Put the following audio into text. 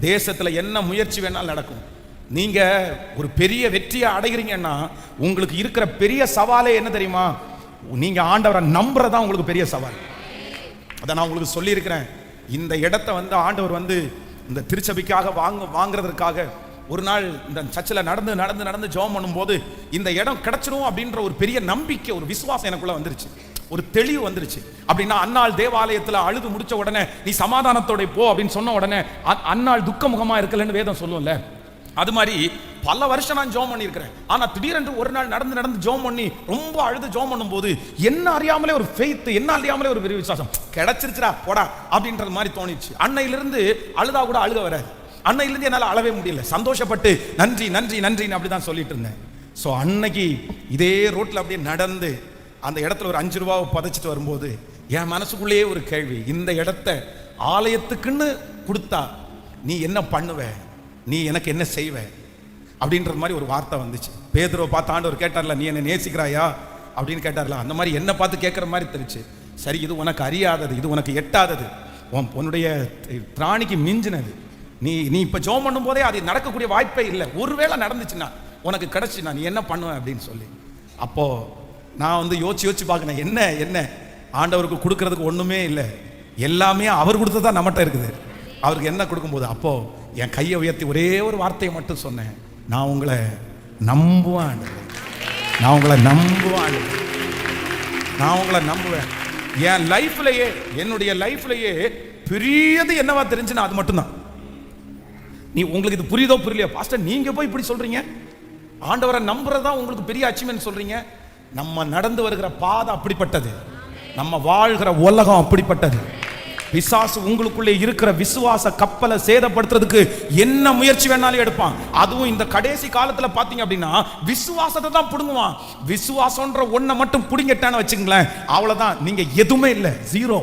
தேசத்துல என்ன முயற்சி வேணாலும் நடக்கும். நீங்க ஒரு பெரிய வெற்றியை அடைகிறீங்கன்னா உங்களுக்கு இருக்கிற பெரிய சவாலே என்ன தெரியுமா? நீங்க ஆண்டவரை நம்புறதா உங்களுக்கு பெரிய சவால். அதை நான் உங்களுக்கு சொல்லியிருக்கிறேன். இந்த இடத்தை ஆண்டவர் இந்த திருச்சபைக்காக வாங்குறதற்காக ஒரு நாள் இந்த சர்ச்சில் நடந்து ஜெபம் பண்ணும்போது இந்த இடம் கிடைச்சிடும் அப்படின்ற ஒரு பெரிய நம்பிக்கை, ஒரு விசுவாசம் எனக்குள்ள வந்துருச்சு, ஒரு தெளிவு வந்துருச்சு. அப்படின்னா அன்னாள் தேவாலயத்தில் அழுது முடிச்ச உடனே நீ சமாதானத்தோட போ அப்படின்னு சொன்ன உடனே அன்னாள் துக்கமுகமா இருக்கலன்னு வேதம் சொல்லும்ல, அது மாதிரி பல வருஷம் நான் ஜெபம் பண்ணியிருக்கிறேன். ஆனா திடீரென்று ஒரு நாள் நடந்து ஜெபம் பண்ணி ரொம்ப அழுது ஜெபம் பண்ணும்போது என்ன அறியாமலே ஒரு ஃபெய்த், என்ன அறியாமலே ஒரு பெரிய விசுவாசம், கிடைச்சிருச்சுடா போடா அப்படின்றது மாதிரி தோணிச்சு. அன்னையிலிருந்து அழுதா கூட அழுக வராது. அன்னையிலிருந்து என்னால் அழவே முடியல, சந்தோஷப்பட்டு நன்றி நன்றி நன்றின்னு அப்படிதான் சொல்லிட்டு இருந்தேன். ஸோ அன்னைக்கு இதே ரோட்டில் அப்படியே நடந்து அந்த இடத்துல ஒரு 5 ரூபாவை பதைச்சிட்டு வரும்போது என் மனசுக்குள்ளேயே ஒரு கேள்வி, இந்த இடத்த ஆலயத்துக்குன்னு கொடுத்தா நீ என்ன பண்ணுவ, நீ எனக்கு என்ன செய்வ அப்படின்ற மாதிரி ஒரு வார்த்தை வந்துச்சு. பேதுருவை பார்த்து ஆண்டவர் கேட்டார்ல, நீ என்ன நேசிக்கிறாயா அப்படின்னு கேட்டார்ல, அந்த மாதிரி என்னை பார்த்து கேட்குற மாதிரி தெரிச்சு. சரி, இது உனக்கு அறியாதது, இது உனக்கு எட்டாதது, உன்னுடைய திராணிக்கு மிஞ்சினது. நீ இப்போ ஜெபம் பண்ணும் போதே அது நடக்கக்கூடிய வாய்ப்பே இல்லை. ஒருவேளை நடந்துச்சுன்னா உனக்கு கிடைச்சுன்னா நீ என்ன பண்ணுவேன் அப்படின்னு சொல்லி, அப்போ நான் யோசிச்சு பார்க்கணும், என்ன ஆண்டவருக்கு கொடுக்கறதுக்கு ஒன்றுமே இல்லை, எல்லாமே அவர் கொடுத்ததா நம்மகிட்ட இருக்குது. அவருக்கு என்ன கொடுக்கும்போது அப்போ என் கையை உயர்த்தி ஒரே ஒரு வார்த்தையை மட்டும் சொன்னேன், நான் உங்களை நம்புவேன், நான் உங்களை நம்புவேன், நான் உங்களை நம்புவேன். என் லைஃப்லயே, என்னுடைய லைஃப்லயே பெரியது என்னவா தெரிஞ்சுன்னா அது மட்டும்தான். நீ உங்களுக்கு இது புரியுதோ புரியலையோ, பாஸ்டர் நீங்க போய் இப்படி சொல்றீங்க, ஆண்டவரை நம்புறதா உங்களுக்கு பெரிய அச்சீவ்மென்ட் சொல்றீங்க. நம்ம நடந்து வருகிற பாதை அப்படிப்பட்டது, நம்ம வாழ்கிற உலகம் அப்படிப்பட்டது. பிசாசு உங்களுக்குள்ளே இருக்கிற விசுவாச கப்பலை சேதப்படுத்துறதுக்கு என்ன முயற்சி வேணாலும் எடுப்பான். அதுவும் இந்த கடைசி காலத்துல பாத்தீங்க அப்படின்னா விசுவாசத்தை தான் புடுங்குவான். விசுவாசம்ன்ற ஒன்றை மட்டும் புடுங்கிட்டான்னு வச்சுங்களேன், அவ்வளவுதான், நீங்க எதுவுமே இல்லை, ஜீரோ.